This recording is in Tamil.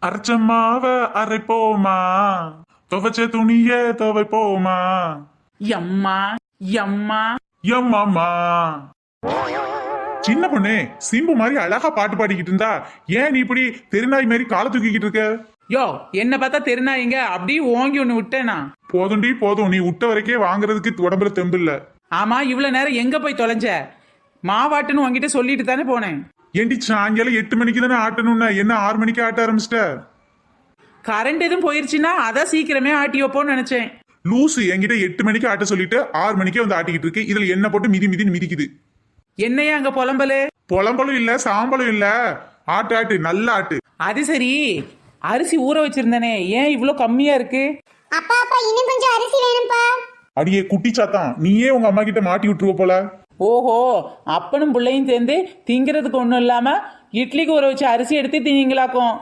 அரைச்சம்மாவ அரைப்போமா, துவைச்ச துணிய துவைப்போமா, எம்மா எம்மா. எம்மாமா. சின்ன பொண்ணு சிம்பு மாதிரி அழகா பாட்டு பாடிக்கிட்டு இருந்தா ஏன் நீ இப்படி தெருநாய் மாதிரி காலை தூக்கிக்கிட்டு இருக்க? யோ, என்ன பார்த்தா தெரினாயிங்க அப்படியே ஓங்கி ஒண்ணு விட்டேனா? போதும்டி போதும், நீ விட்ட வரைக்கே வாங்குறதுக்கு உடம்புல தெம்பு இல்ல. ஆமா, இவ்வளவு நேரம் எங்க போய் தொலைஞ்ச? மாவாட்டுன்னு உங்ககிட்ட சொல்லிட்டு தானே போனேன். ஏண்டி சாயங்காலம் 8 மணிக்கு தானே ஆட்டணும்னா என்ன 6 மணிக்கு ஆட்ட ஆரம்பிச்சிட்ட? கரண்ட் எதுவும் போயிருச்சுன்னா அதான் சீக்கிரமே ஆட்டி வைப்போம்னு நினைச்சேன். லூசு, என்கிட்ட 8 மணிக்கு ஆட்ட சொல்லிட்டு 6 மணிக்கே வந்து ஆட்டிக்கிட்டு இருக்கு. இதுல என்ன போட்டு மிதி மிதின்னு மிதிக்குது. என்னையா அங்க புலம்பலு? புலம்பலும் இல்ல சாம்பலும் இல்ல, ஆட்டு ஆட்டு நல்ல ஆட்டு. அது சரி, அரிசி ஊற வச்சிருந்தனே ஏன் இவ்ளோ கம்மியா இருக்கு? அப்பா அப்பா இன்னும் கொஞ்சம் அரிசி வேணும்ப்பா. அடியே குட்டி சாத்தான், நீயே உங்க அம்மா கிட்ட மாட்டி விட்டுருவ போல. ஓஹோ, அப்பனும் பிள்ளையும் சேர்ந்து திங்கிறதுக்கு ஒண்ணும் இல்லாம இட்லிக்கு ஊற வச்ச அரிசி எடுத்து திங்கலாக்கும்.